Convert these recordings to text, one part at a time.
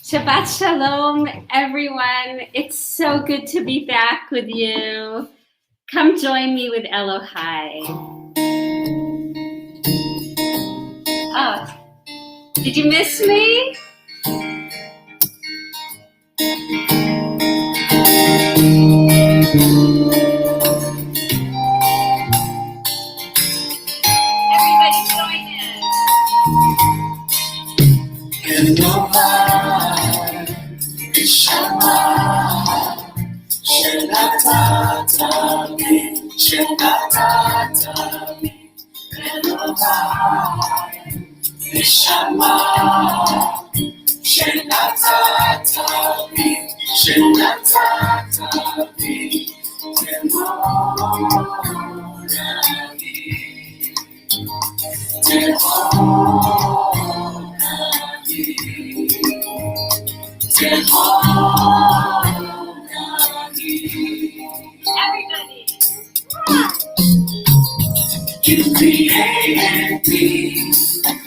Shabbat Shalom, everyone. It's so good to be back with you. Come join me with Elohai. Oh, did you miss me? Everybody join in. Elohai, Shabbat, Shenatatavi, Shenatatavi, Elohai, Shabbat, Shenatatavi, Shenatatavi, Everybody. You created me,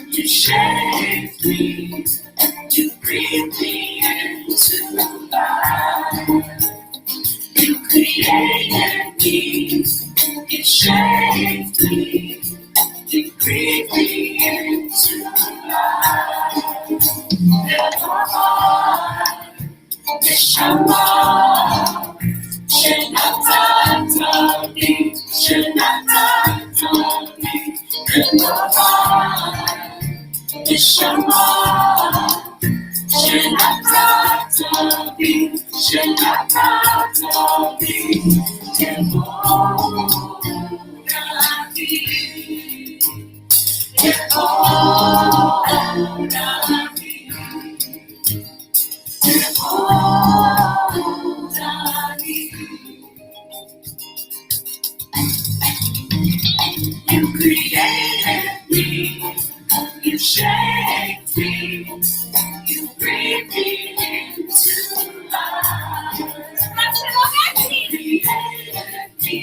you shaped me, you breathed me into life. You created me, you shaped me, you breathed me into life. Shabbat, Shenatatavi, Shenatatavi, Elohai, Shabbat, Shenatatavi, Shenatatavi, You created me, you shaped me, you breathed me into life. You created me,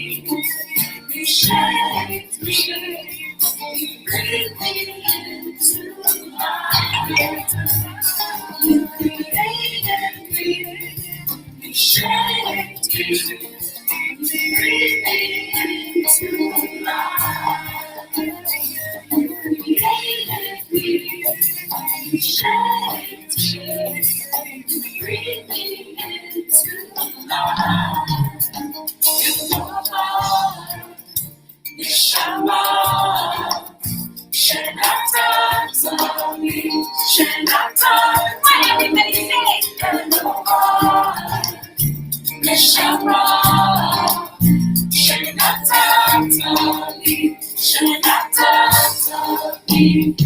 you shaped me, you breathed me into life. You created me, you shaped me, you breathed me into life. You created me, you shaped me, you breathed me into life. You are Shabbat, Shenatatavi, Shenatatavi. What everybody say? Shabbat, Shenatatavi, Shenatatavi,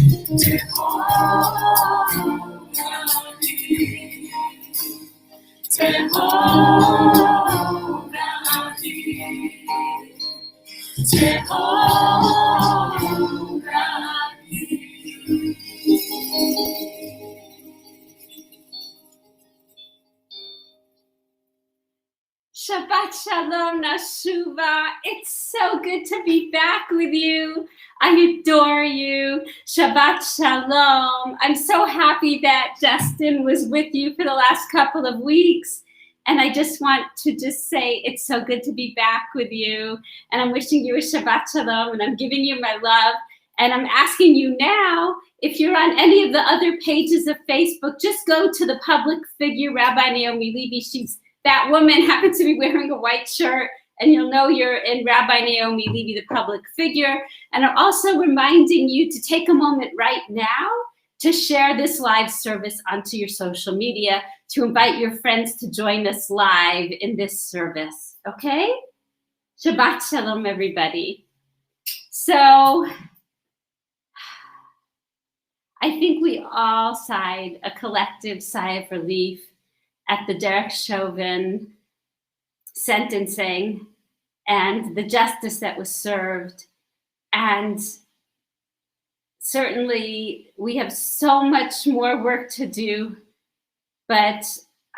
Shabbat Shalom, Nashuva. It's so good to be back with you. I adore you. Shabbat Shalom. I'm so happy that Justin was with you for the last couple of weeks. And I just want to say it's so good to be back with you. And I'm wishing you a Shabbat Shalom, and I'm giving you my love. And I'm asking you now, if you're on any of the other pages of Facebook, just go to the public figure, Rabbi Naomi Levy. That woman happens to be wearing a white shirt, and you'll know you're in Rabbi Naomi Levy, the public figure. And I'm also reminding you to take a moment right now to share this live service onto your social media, to invite your friends to join us live in this service, okay? Shabbat Shalom, everybody. So I think we all sighed a collective sigh of relief at the Derek Chauvin sentencing and the justice that was served. And certainly we have so much more work to do, but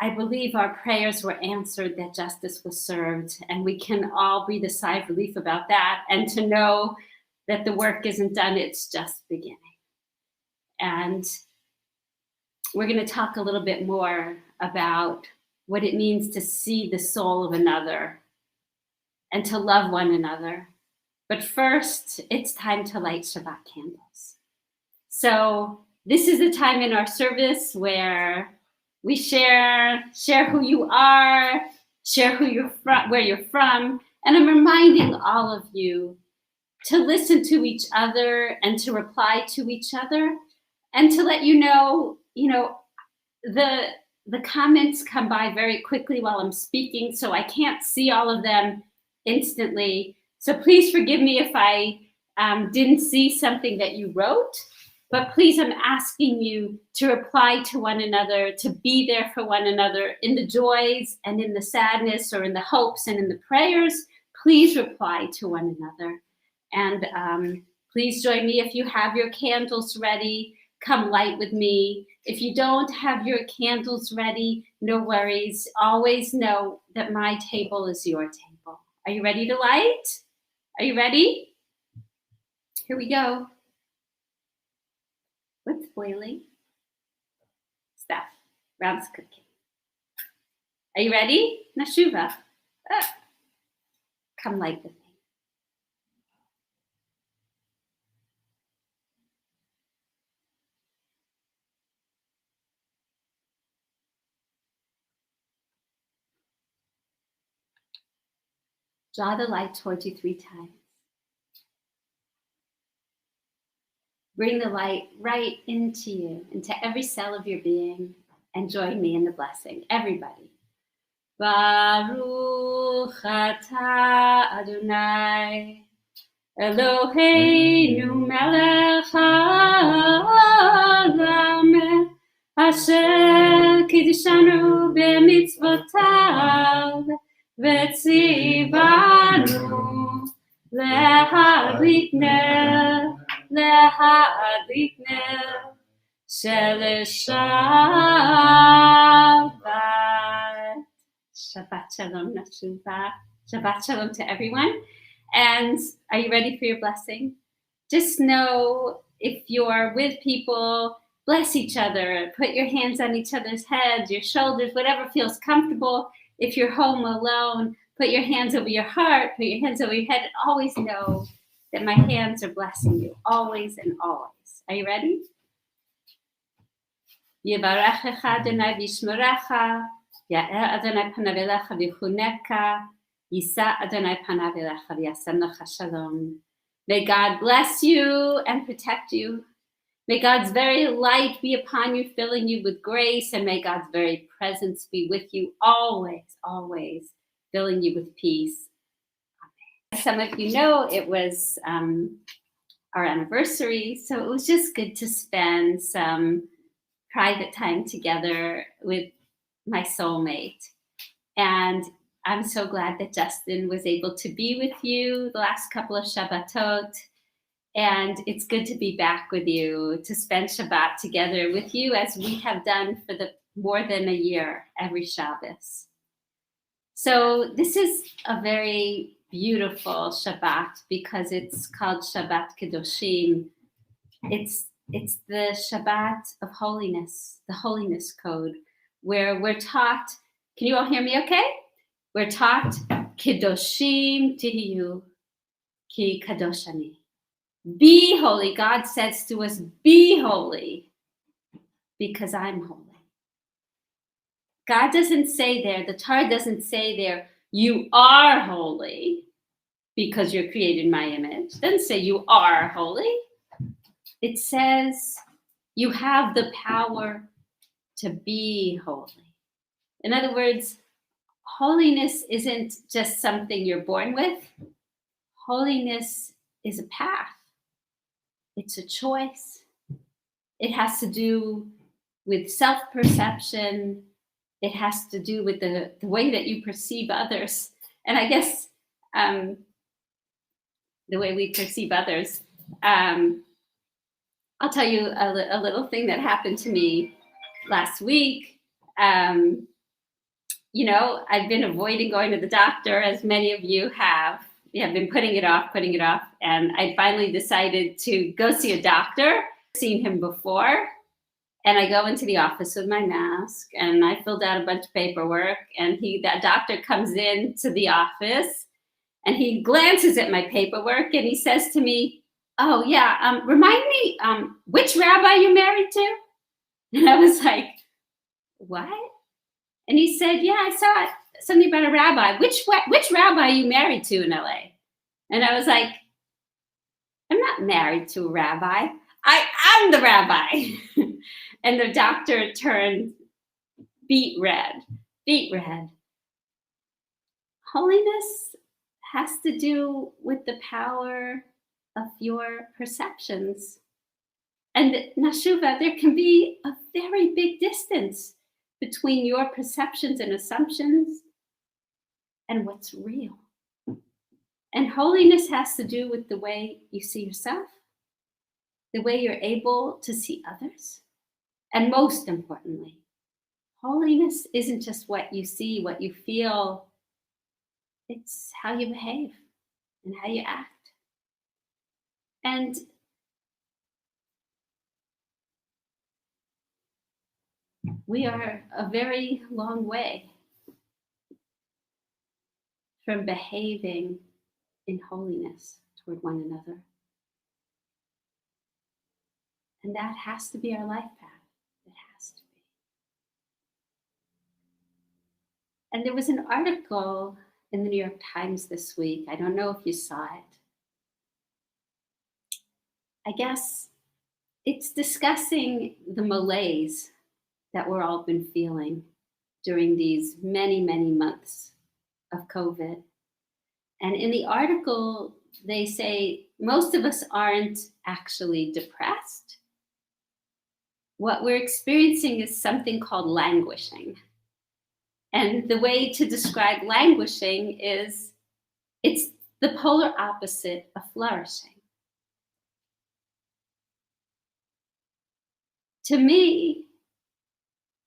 I believe our prayers were answered, that justice was served, and we can all breathe a sigh of relief about that, and to know that the work isn't done, it's just beginning. And we're going to talk a little bit more about what it means to see the soul of another and to love one another. But first, it's time to light Shabbat candles. So this is a time in our service where we share who you are, share who you're from, where you're from, and I'm reminding all of you to listen to each other and to reply to each other, and to let you know, the comments come by very quickly while I'm speaking, so I can't see all of them instantly. So please forgive me if I didn't see something that you wrote, but please, I'm asking you to reply to one another, to be there for one another in the joys and in the sadness, or in the hopes and in the prayers. Please reply to one another. And please join me if you have your candles ready. Come light with me. If you don't have your candles ready, no worries. Always know that my table is your table. Are you ready to light? Are you ready? Here we go. What's boiling? Stuff. Rob's cooking. Are you ready? Nashuva. Come light with me. Draw the light towards you 3 times. Bring the light right into you, into every cell of your being, and join me in the blessing. Everybody. Baruch atah Adonai, Eloheinu melech haolam, asher kiddushanu b'mitzvotav, v'tzivanu להדליק נר של שבת. Shabbat Shalom, Nashuva. Shabbat Shalom to everyone. And are you ready for your blessing? Just know, if you're with people, bless each other. Put your hands on each other's heads, your shoulders, whatever feels comfortable. If you're home alone, put your hands over your heart, put your hands over your head, and always know that my hands are blessing you, always and always. Are you ready? Yivarechecha Adonai v'yishmerecha, Ya'er Adonai panav elecha v'chuneka, Yisa Adonai panav elecha v'yasem lecha shalom. May God bless you and protect you. May God's very light be upon you, filling you with grace, and may God's very presence be with you always, always, filling you with peace. Amen. Some of you know it was our anniversary, so it was just good to spend some private time together with my soulmate. And I'm so glad that Justin was able to be with you the last couple of Shabbatot. And it's good to be back with you, to spend Shabbat together with you, as we have done for more than a year, every Shabbos. So this is a very beautiful Shabbat because it's called Shabbat Kedoshim. It's the Shabbat of holiness, the holiness code, where we're taught, can you all hear me okay? We're taught, Kedoshim Tihiyu Ki Kadoshani. Be holy. God says to us, be holy because I'm holy. God doesn't say there, the Torah doesn't say there, you are holy because you're created in my image. It doesn't say you are holy. It says you have the power to be holy. In other words, holiness isn't just something you're born with. Holiness is a path. It's a choice. It has to do with self-perception. It has to do with the way that you perceive others. And I guess the way we perceive others. I'll tell you a little thing that happened to me last week. I've been avoiding going to the doctor, as many of you have. I've been putting it off. And I finally decided to go see a doctor. I've seen him before. And I go into the office with my mask, and I filled out a bunch of paperwork, and that doctor comes into the office, and he glances at my paperwork, and he says to me, "Oh, yeah, remind me, which rabbi you married to?" And I was like, "What?" And he said, "Yeah, I saw something about a rabbi. Which rabbi are you married to in LA?" And I was like, "I'm not married to a rabbi. I'm the rabbi." And the doctor turned beet red. Holiness has to do with the power of your perceptions. And Nashuva, there can be a very big distance between your perceptions and assumptions and what's real. And holiness has to do with the way you see yourself, the way you're able to see others. And most importantly, holiness isn't just what you see, what you feel, it's how you behave and how you act. And we are a very long way from behaving in holiness toward one another. And that has to be our life path. It has to be. And there was an article in the New York Times this week. I don't know if you saw it. I guess it's discussing the malaise that we're all been feeling during these many, many months of COVID. And in the article, they say most of us aren't actually depressed. What we're experiencing is something called languishing. And the way to describe languishing is it's the polar opposite of flourishing. To me,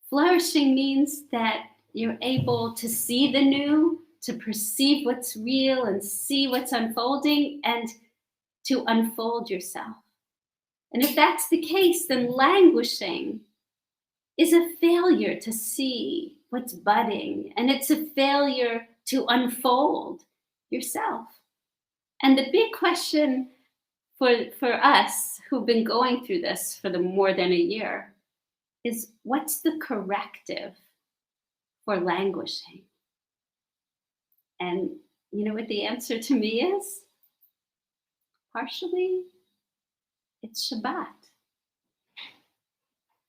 flourishing means that you're able to see the new, to perceive what's real and see what's unfolding, and to unfold yourself. And if that's the case, then languishing is a failure to see what's budding, and it's a failure to unfold yourself. And the big question for us who've been going through this for more than a year is, what's the corrective for languishing? And you know what the answer to me is? Partially, it's Shabbat.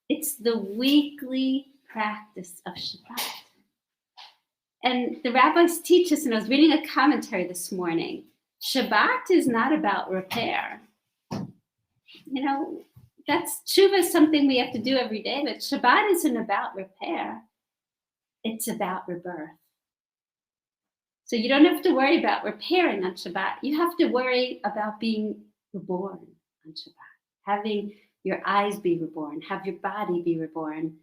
It's the weekly practice of Shabbat. And the rabbis teach us, and I was reading a commentary this morning, Shabbat is not about repair. You know, that's tshuva is something we have to do every day, but Shabbat isn't about repair. It's about rebirth. So you don't have to worry about repairing on Shabbat. You have to worry about being reborn on Shabbat, having your eyes be reborn, have your body be reborn.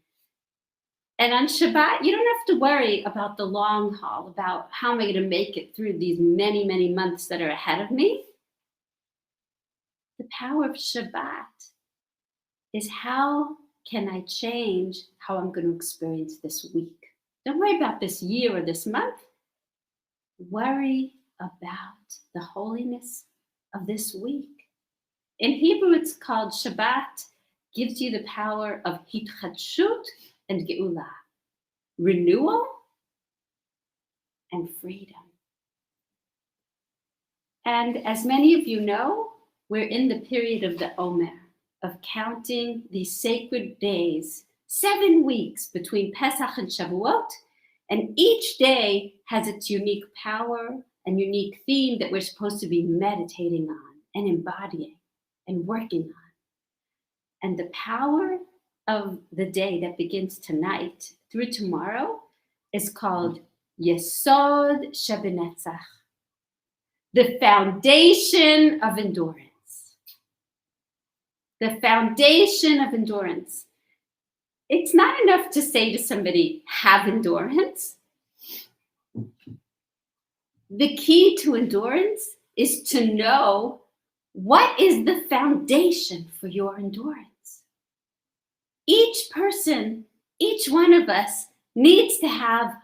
And on Shabbat, you don't have to worry about the long haul, about how am I going to make it through these many, many months that are ahead of me. The power of Shabbat is, how can I change how I'm going to experience this week? Don't worry about this year or this month. Worry about the holiness of this week. In Hebrew, it's called Shabbat, gives you the power of hitchadshut and geula, renewal and freedom. And as many of you know, we're in the period of the Omer, of counting these sacred days, 7 weeks between Pesach and Shavuot, and each day has its unique power and unique theme that we're supposed to be meditating on and embodying and working on. And the power of the day that begins tonight through tomorrow is called Yesod Shebenetzach, the foundation of endurance. The foundation of endurance. It's not enough to say to somebody, have endurance. The key to endurance is to know what is the foundation for your endurance. Each person, each one of us needs to have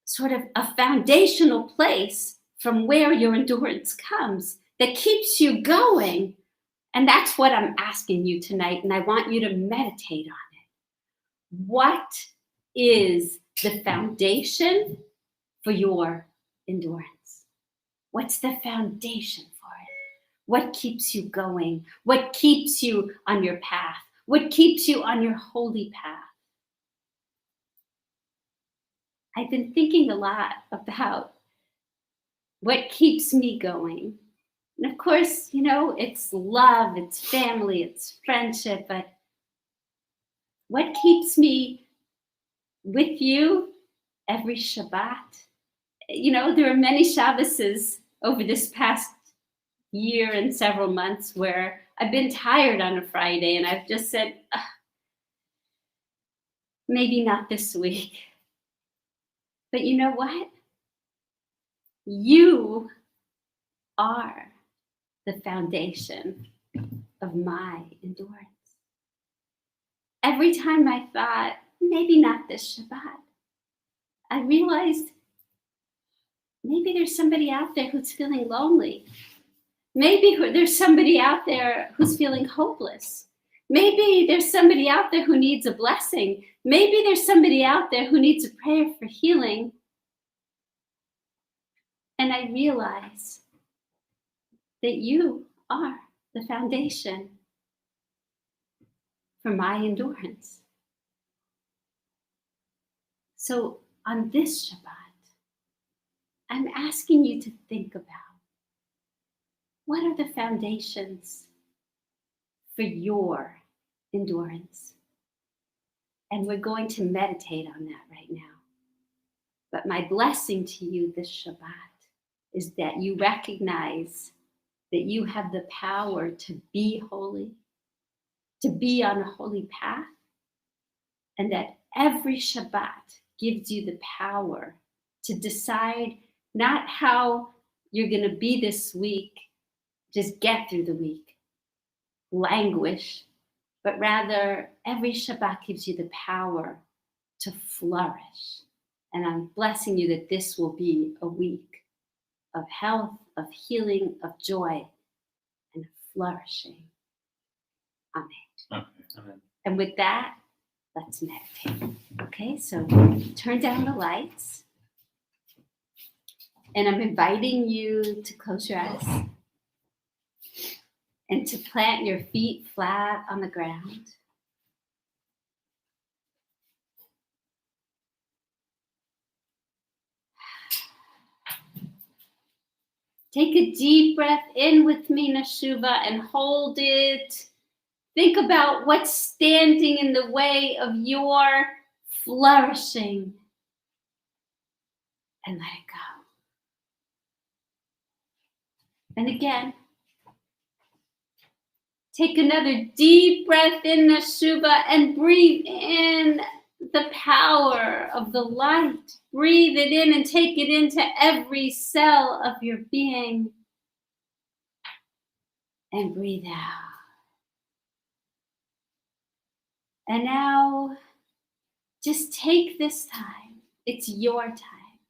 sort of a foundational place from where your endurance comes that keeps you going. And that's what I'm asking you tonight, and I want you to meditate on it. What is the foundation for your endurance? What's the foundation for it? What keeps you going? What keeps you on your path? What keeps you on your holy path? I've been thinking a lot about what keeps me going. And of course, it's love, it's family, it's friendship, but what keeps me with you every Shabbat? There are many Shabbases over this past year and several months where I've been tired on a Friday and I've just said, maybe not this week. But you know what? You are the foundation of my endurance. Every time I thought, maybe not this Shabbat, I realized maybe there's somebody out there who's feeling lonely. Maybe there's somebody out there who's feeling hopeless. Maybe there's somebody out there who needs a blessing. Maybe there's somebody out there who needs a prayer for healing. And I realize that you are the foundation for my endurance. So on this Shabbat, I'm asking you to think about, what are the foundations for your endurance? And we're going to meditate on that right now. But my blessing to you this Shabbat is that you recognize that you have the power to be holy, to be on a holy path, and that every Shabbat gives you the power to decide not how you're going to be this week, just get through the week, languish, but rather every Shabbat gives you the power to flourish. And I'm blessing you that this will be a week of health, of healing, of joy, and of flourishing. Amen. Okay. Amen. And with that, let's meditate. Okay, so turn down the lights. And I'm inviting you to close your eyes and to plant your feet flat on the ground. Take a deep breath in with me, Neshuva, and hold it. Think about what's standing in the way of your flourishing, and let it go. And again, take another deep breath in, Neshuva, and breathe in the power of the light. Breathe it in and take it into every cell of your being. And breathe out. And now, just take this time, it's your time,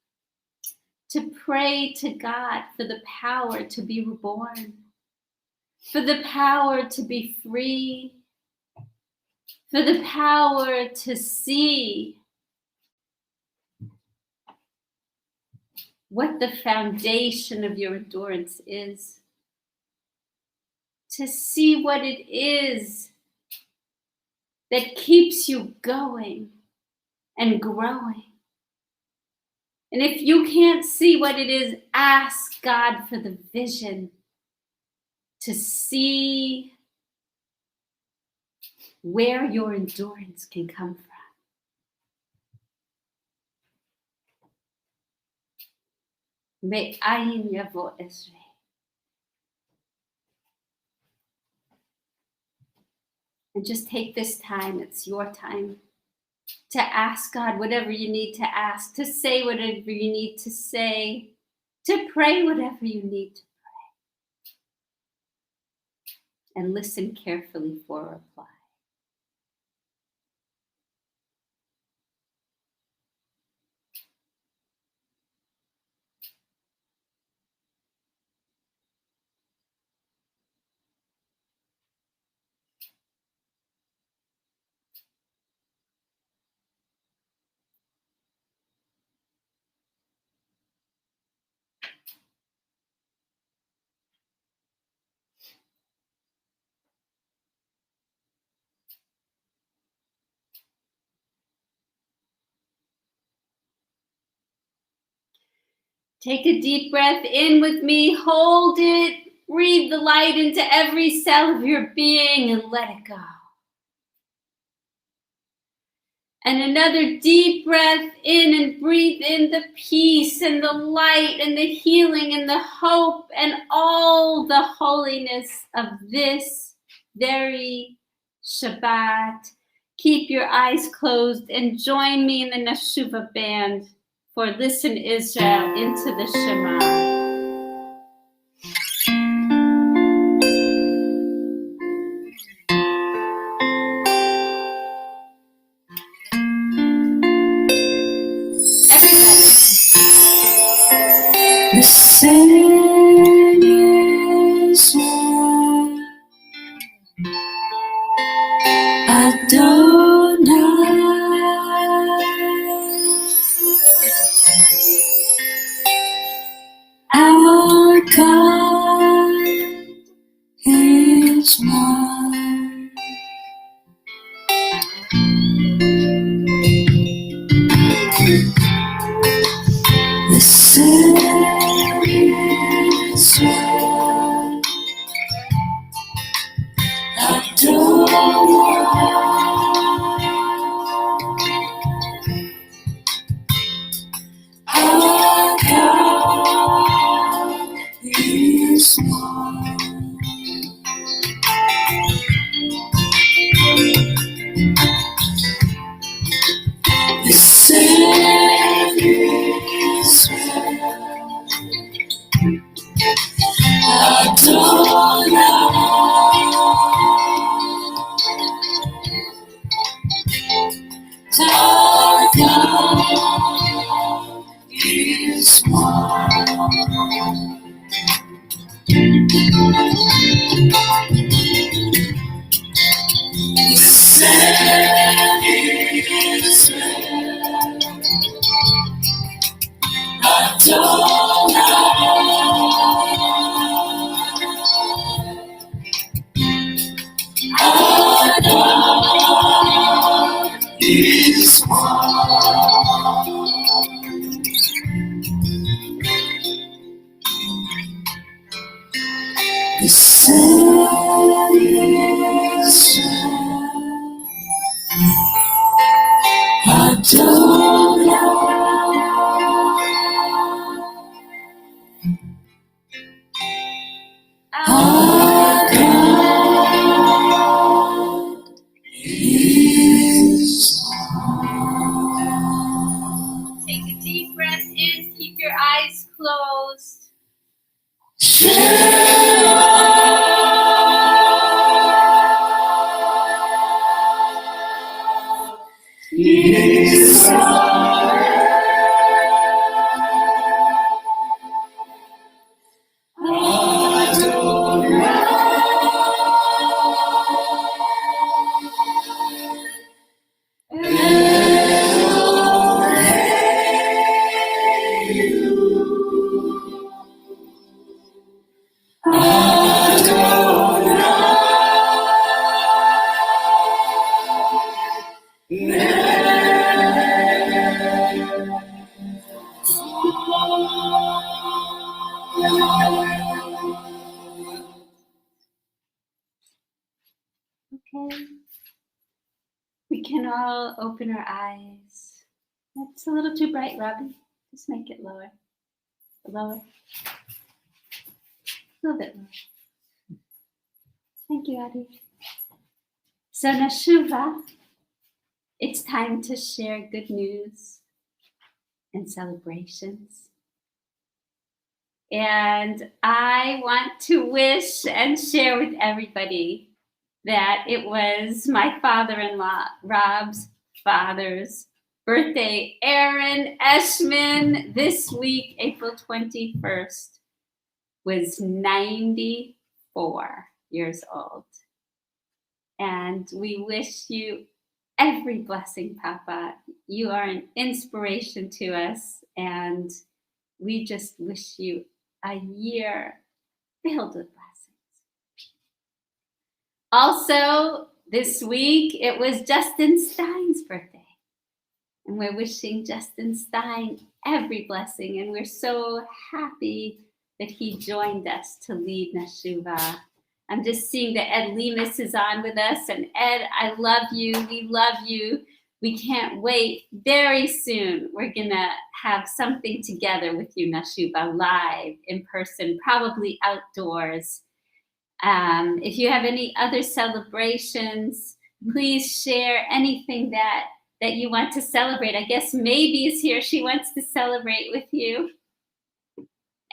to pray to God for the power to be reborn, for the power to be free, for the power to see what the foundation of your endurance is, to see what it is that keeps you going and growing. And if you can't see what it is, ask God for the vision to see where your endurance can come from. Me'ayin yavo esrei. And just take this time, it's your time, to ask God whatever you need to ask, to say whatever you need to say, to pray whatever you need to pray. And listen carefully for a reply. Take a deep breath in with me, hold it, breathe the light into every cell of your being and let it go. And another deep breath in and breathe in the peace and the light and the healing and the hope and all the holiness of this very Shabbat. Keep your eyes closed and join me in the Neshuva band for Listen Israel into the Shema. Listen, Israel, Adonai, our God is one. Listen, Israel, Adonai, our God is one. Listen, Israel, Adonai, our God is one. Listen, Israel, Adonai, our God is one. Listen, Israel, Adonai, our God is one. Take a deep breath in, keep your eyes closed. Okay. We can all open our eyes. That's a little too bright, Rabbi. Just make it lower. Lower. A little bit lower. Thank you, Adi. So Neshuva, it's time to share good news and celebrations. And I want to wish and share with everybody that it was my father-in-law, Rob's father's birthday, Aaron Eshman, this week, April 21st, was 94 years old. And we wish you every blessing, Papa. You are an inspiration to us, and we just wish you a year filled with blessings. Also, this week, it was Justin Stein's birthday. And we're wishing Justin Stein every blessing. And we're so happy that he joined us to lead Neshuvah. I'm just seeing that Ed Lemus is on with us. And Ed, I love you. We love you. We can't wait. Very soon, we're going to have something together with you, Neshuvah, live, in person, probably outdoors. If you have any other celebrations, please share anything that you want to celebrate. I guess Maybe is here. She wants to celebrate with you.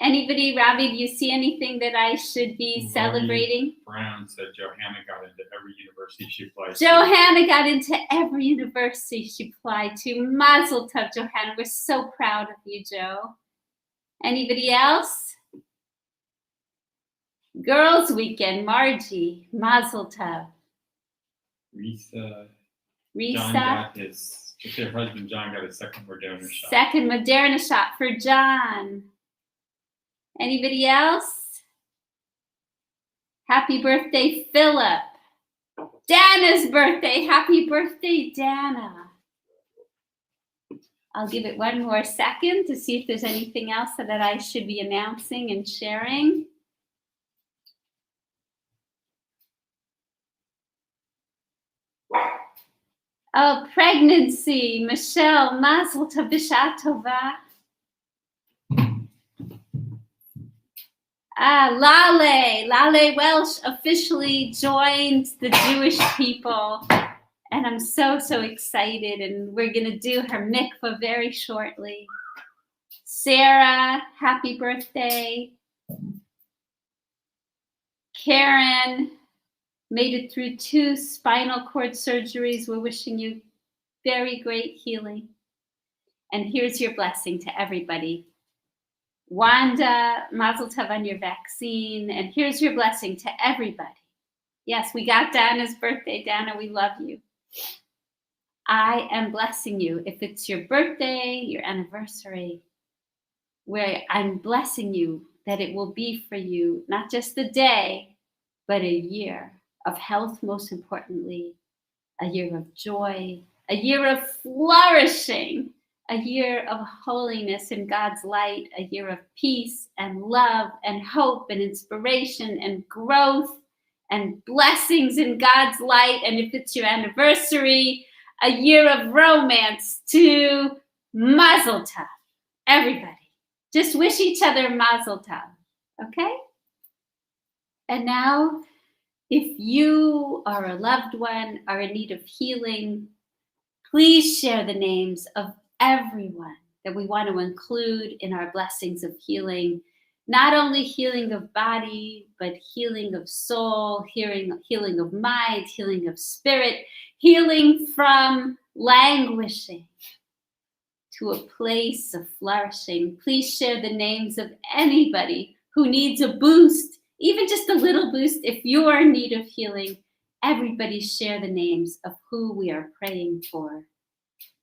Anybody, Rabbi, do you see anything that I should be celebrating? Brown said Johanna got into every university she applied to. Johanna got into every university she applied to. Mazel tov, Johanna. We're so proud of you, Joe. Anybody else? Girls' Weekend, Margie. Mazel tov. Risa. John got her husband John got his second Moderna shot. Second Moderna shot for John. Anybody else? Happy birthday, Philip. Dana's birthday. Happy birthday, Dana. I'll give it one more second to see if there's anything else that I should be announcing and sharing. Oh, pregnancy. Michelle, Mazel tov, Bisha Tova. Lale Welsh officially joined the Jewish people, and I'm so excited, and we're going to do her mikvah very shortly. Sarah, happy birthday. Karen made it through 2 spinal cord surgeries. We're wishing you very great healing. And here's your blessing to everybody. Wanda, Mazel tov on your vaccine. And here's your blessing to everybody. Yes, we got Dana's birthday. Dana, we love you. I am blessing you. If it's your birthday, your anniversary, where I'm blessing you that it will be for you, not just a day, but a year of health, most importantly, a year of joy, a year of flourishing, a year of holiness in God's light, a year of peace and love and hope and inspiration and growth and blessings in God's light. And if it's your anniversary, a year of romance to Mazel tov. Everybody, just wish each other Mazel tov, okay? And now, if you or a loved one are in need of healing, please share the names of everyone that we want to include in our blessings of healing. Not only healing of body, but healing of soul, healing of mind, healing of spirit, healing from languishing to a place of flourishing. Please share the names of anybody who needs a boost, even just a little boost. If you're in need of healing, everybody share the names of who we are praying for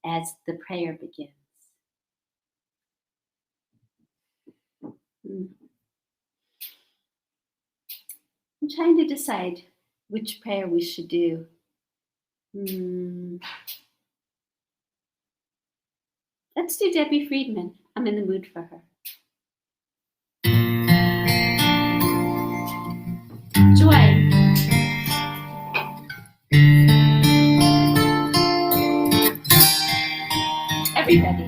as the prayer begins. I'm trying to decide which prayer we should do. Let's do Debbie Friedman. I'm in the mood for her. Joy. Everybody.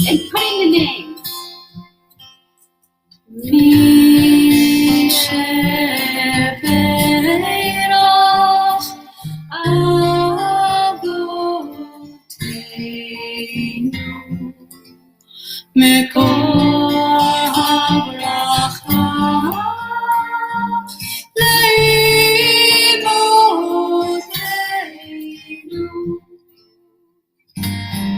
And putting the names.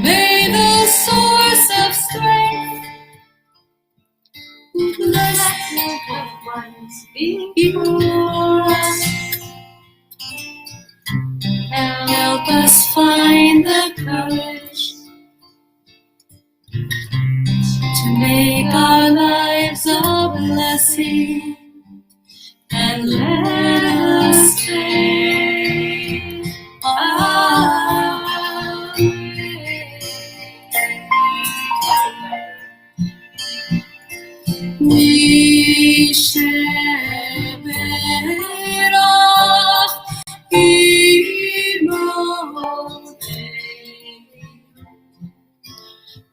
May the source of strength bless the ones before us. Help us find the courage to make our lives a blessing, and let us stay alive.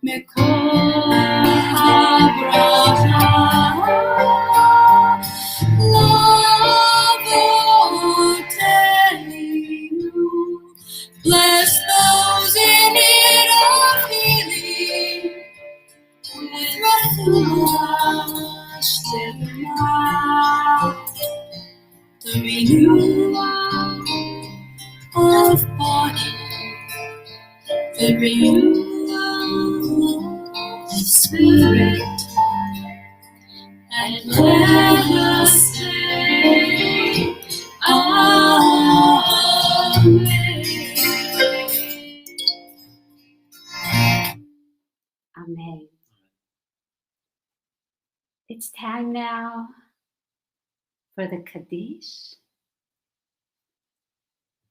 מקור הברכה לאבותינו. Bless those in need of healing with refuah shlema, the renewal of body, the renewal of spirit, and let us say, Amen. Amen. It's time now for the Kaddish.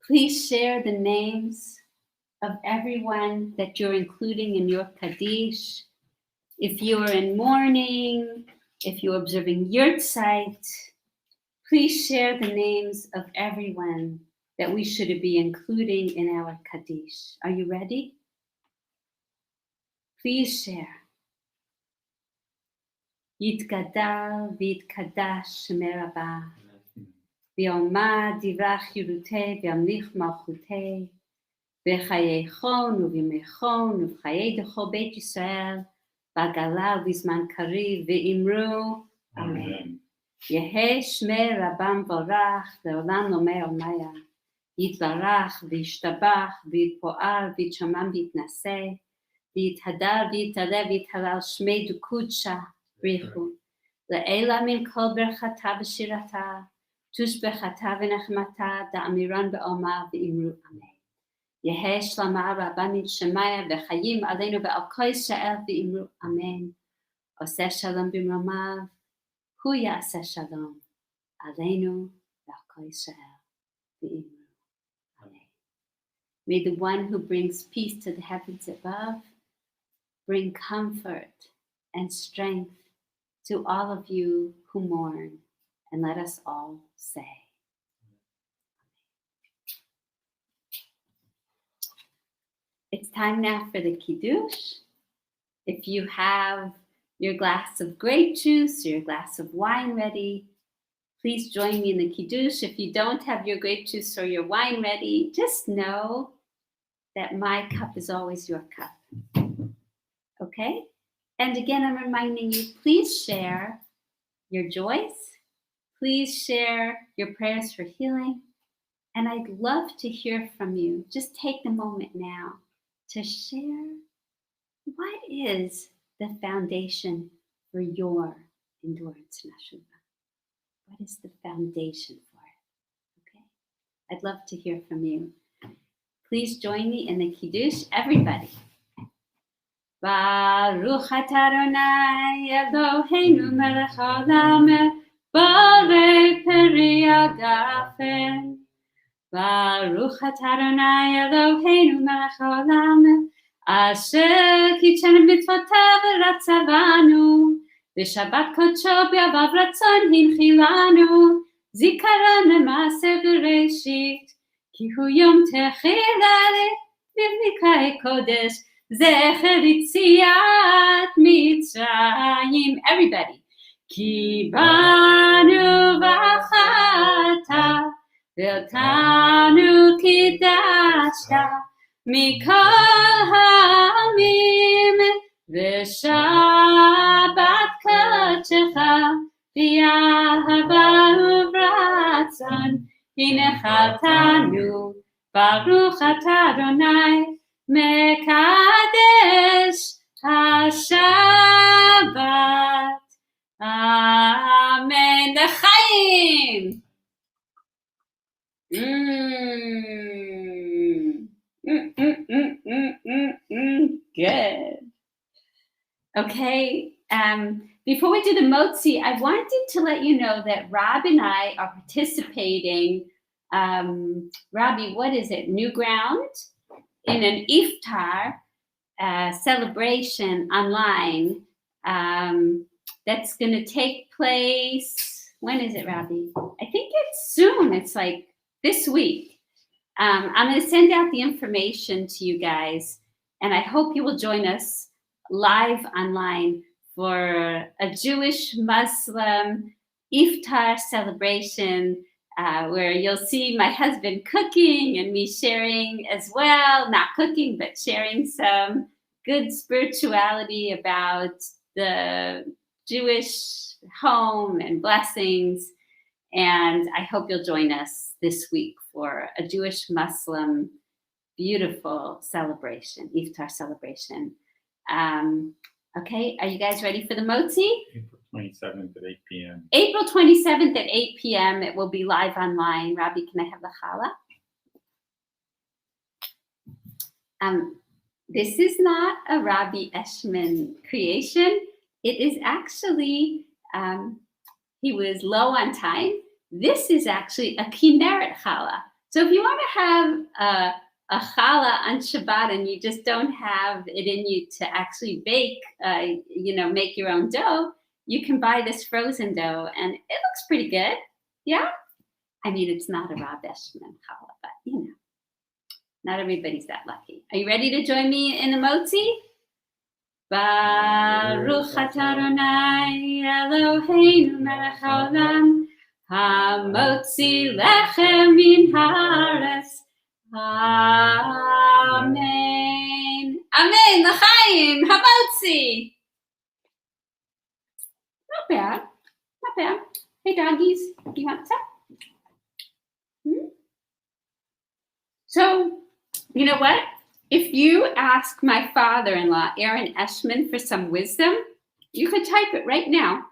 Please share the names of everyone that you're including in your Kaddish. If you're in mourning, if you're observing Yurtzeit, please share the names of everyone that we should be including in our Kaddish. Are you ready? Please share. Yitgadal v'yitkadash Shemei Rabba, v'yomad divrach yirutei v'yamlich malchutei, v'chayeichon u'v'yimeichon u'v'chayei d'chol Beit Yisrael, v'agala u'v'zman kariv v'imru. Amen. Yehei Shmei Rabbam Vorach le'olam lomei omaya, yitbarach v'yishtabach v'yitpo'al v'yitshamam v'yitnaseh, v'yithadar v'yitalev v'yithalal Shmei Dukudsha Richu, le'ela min kol berchata v'shirata, tushbechata v'nechmata, da'amiran be'oma v'imru. Amen. Yehei shlama rabbanit shemaya v'chayim aleinu ve'al kol Yisrael v'imru. Amen. Oseh shalom b'mromav, hu ya'aseh shalom aleinu ve'al kol Yisrael v'imru. Amen. May the one who brings peace to the heavens above bring comfort and strength to all of you who mourn, and let us all say. It's time now for the Kiddush. If you have your glass of grape juice or your glass of wine ready, please join me in the Kiddush. If you don't have your grape juice or your wine ready, just know that my cup is always your cup. Okay? And again, I'm reminding you, please share your joys. Please share your prayers for healing. And I'd love to hear from you. Just take the moment now to share what is the foundation for your endurance in Teshuvah. What is the foundation for it? Okay? I'd love to hear from you. Please join me in the Kiddush, everybody. Baruch atah Adonai Eloheinu melech haolam borei peri hagafen. Baruch atah Adonai Eloheinu melech haolam asher kitshenu mitzvotav v'ratzavanu v'shabbat kodsho b'yavav ratzon hinchilanu zikaron l'maaseh bereshit ki hu yom techila livnikai kodesh Zecher Yitziat Mitzrayim. Everybody. Ki banu v'achata v'otanu kiddashta mikol ha'amim v'shabbat kodshecha v'yahava uvratzon hinechaltanu baruch atah Adonai Mekadesh HaShabbat. Amen. L'chaim. Good. Okay. Before we do the motzi, I wanted to let you know that Rob and I are participating. Rabbi, what is it? New Ground? In an iftar celebration online that's going to take place. When is it, Rabbi? I think it's soon. It's like this week. I'm going to send out the information to you guys, and I hope you will join us live online for a Jewish Muslim iftar celebration where you'll see my husband cooking and me sharing as well, not cooking, but sharing some good spirituality about the Jewish home and blessings. And I hope you'll join us this week for a Jewish Muslim beautiful celebration, iftar celebration. Okay, are you guys ready for the motzi? April 27th at 8 p.m. April 27th at 8 p.m. It will be live online. Rabbi, can I have the challah? This is not a Rabbi Eshman creation. It is actually, he was low on time. This is actually a Kinneret challah. So if you want to have a challah on Shabbat and you just don't have it in you to actually bake, make your own dough, you can buy this frozen dough and it looks pretty good. Yeah? I mean, it's not a Rabbi Eshman challah, but not everybody's that lucky. Are you ready to join me in the motzi? Baruch atah Adonai Eloheinu melech haolam hamotzi lechem min haaretz. Amen. Amen. L'chaim. Hamotzi. Not bad. Not bad. Hey, doggies. Do you want some? So, you know what? If you ask my father-in-law, Aaron Eshman, for some wisdom, you could type it right now.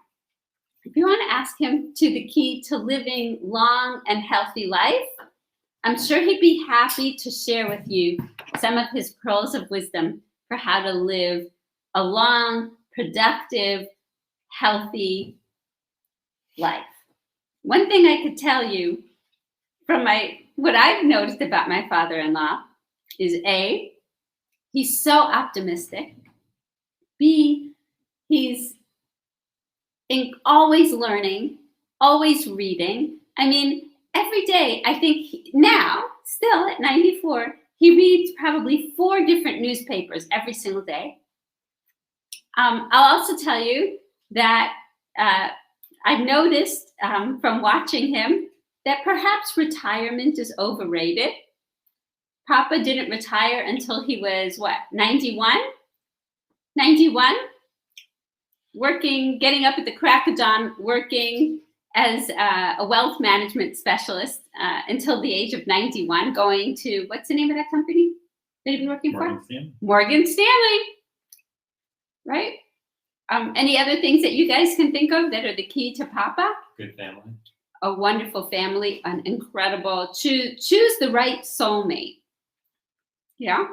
If you want to ask him to the key to living long and healthy life, I'm sure he'd be happy to share with you some of his pearls of wisdom for how to live a long, productive, healthy life. One thing I could tell you from what I've noticed about my father-in-law is A, he's so optimistic. B, he's always learning, always reading. I mean, every day, I think now, still at 94, he reads probably 4 different newspapers every single day. I'll also tell you that I've noticed from watching him that perhaps retirement is overrated. Papa didn't retire until he was, 91? 91? Working, getting up at the crack of dawn, working as a wealth management specialist until the age of 91, going to, what's the name of that company that you've been working for? Morgan Stanley. Right? Any other things that you guys can think of that are the key to Papa? Good family. A wonderful family, an incredible, choose the right soulmate. Yeah?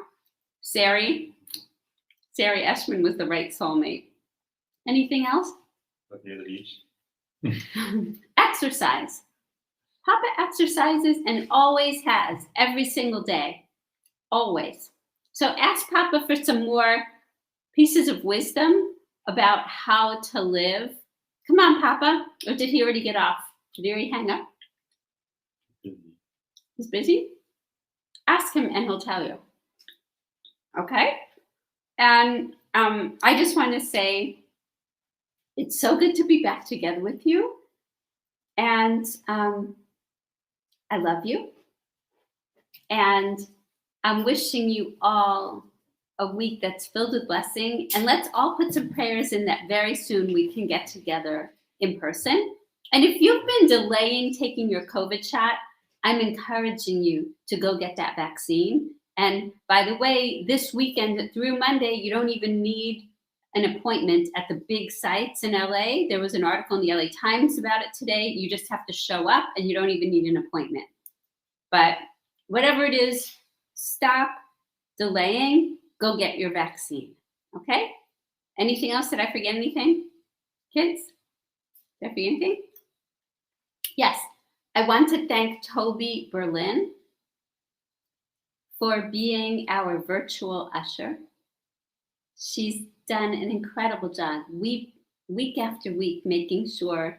Sari Eshman was the right soulmate. Anything else? At the beach. Exercise. Papa exercises and always has every single day. Always. So ask Papa for some more pieces of wisdom about how to live. Come on, Papa. Or did he already get off? Did he already hang up? He's busy? Ask him and he'll tell you. Okay? And I just want to say, it's so good to be back together with you. And I love you. And I'm wishing you all a week that's filled with blessing. And let's all put some prayers in that very soon we can get together in person. And if you've been delaying taking your COVID shot, I'm encouraging you to go get that vaccine. And by the way, this weekend through Monday, you don't even need an appointment at the big sites in LA. There was an article in the LA Times about it today. You just have to show up and you don't even need an appointment. But whatever it is, stop delaying, go get your vaccine, okay? Anything else? Did I forget anything? Kids? Did I forget anything? Yes, I want to thank Toby Berlin for being our virtual usher. She's done an incredible job week after week, making sure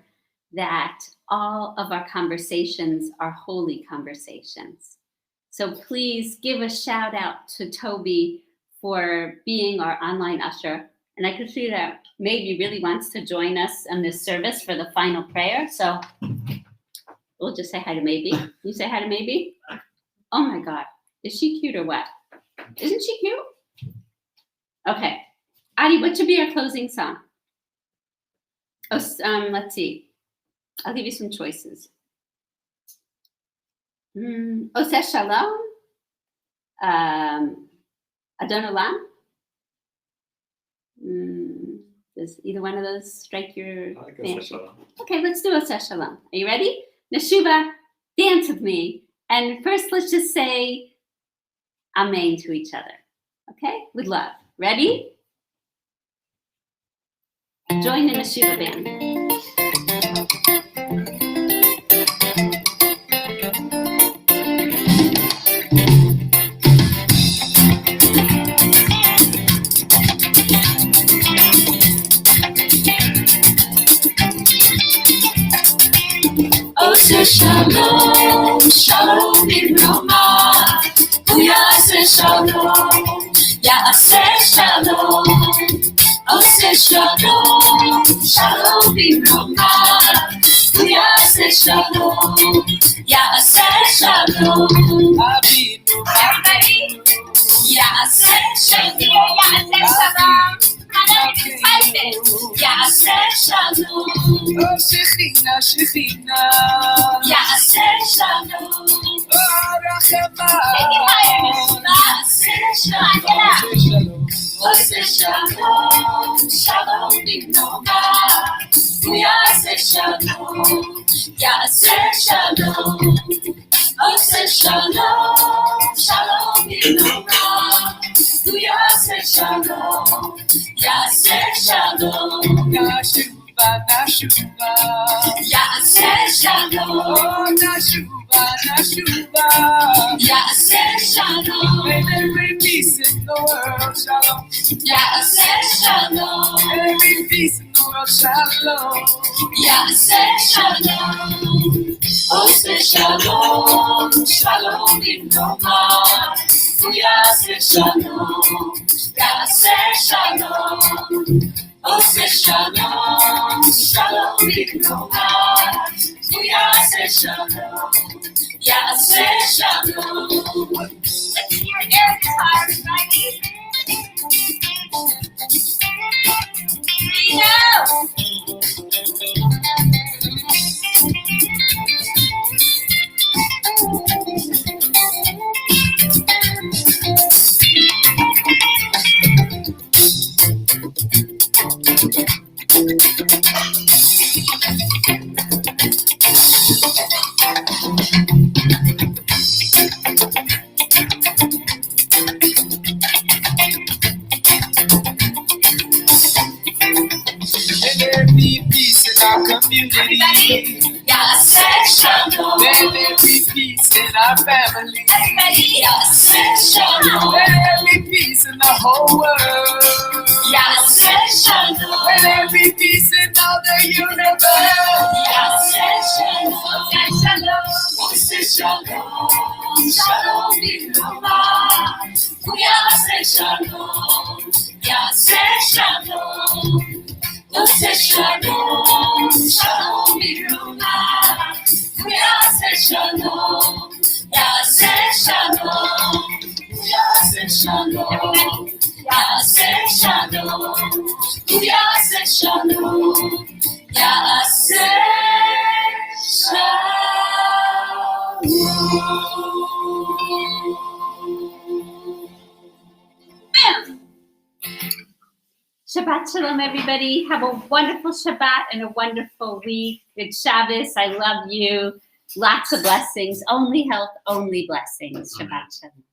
that all of our conversations are holy conversations. So please give a shout out to Toby for being our online usher. And I can see that Maybe really wants to join us in this service for the final prayer. So we'll just say hi to Maybe. You say hi to Maybe? Oh my God. Is she cute or what? Isn't she cute? Okay. Adi, what should be our closing song? Oh, let's see. I'll give you some choices. Oseh Shalom. Adon Olam. Does either one of those strike your fancy? Okay, let's do Oseh Shalom. Are you ready? Neshuva, dance with me. And first, let's just say Amen to each other. Okay? With love. Ready? Join the Neshuva band. Oseh Shalom, Shalom Bimroma. Yaseh Shalom, Yaseh Shalom. Oseh Shalom, Shalom Bimroma. Yaseh Shalom, Yaseh Shalom. Everybody, Yaseh Shalom, Yaseh Shalom. Yaseh Shalom. Oh, Shekhinah, Shekhinah. Yaseh Shalom. Oh, Rachema. Yaseh Shalom. Oseh Shalom, Shalom Bimroma. Yaseh Shalom, Yaseh Shalom. Oseh Shalom, Shalom Bimroma. Yaseh Shalom, Yaseh Shalom. Nashuva, Nashuva. Yaseh Shalom. Oh, Nashuva, Nashuva. Yaseh Shalom. May there be peace in the world, Shalom. Yaseh Shalom. May there be peace in the world, Shalom. Yaseh Shalom. Oseh Shalom, Shalom Bimroma. Yaseh Shalom, Yaseh Shalom. Oseh Shalom, Shalom Bimroma. Yaseh Shalom, Yaseh Shalom. Let's hear Eric's part, everybody. We know. May there be peace in our community. Yaseh Shalom. May there be peace in our family. Everybody, Yaseh Shalom. May there be peace in the whole world. Yaseh Shalom. May there be peace in all the universe. Yaseh Shalom. Yaseh Shalom. Shalom Bimroma. Yaseh Shalom. Yaseh Shalom. Oseh Shalom. Shalom Bimroma. Yaseh Shalom. Yaseh Shalom. Yaseh Shalom. Yaseh Shalom. Yaseh Shalom. Yaseh Shalom. Shabbat Shalom, everybody. Have a wonderful Shabbat and a wonderful week. Good Shabbos. I love you. Lots of blessings. Only health, only blessings. Shabbat Shalom.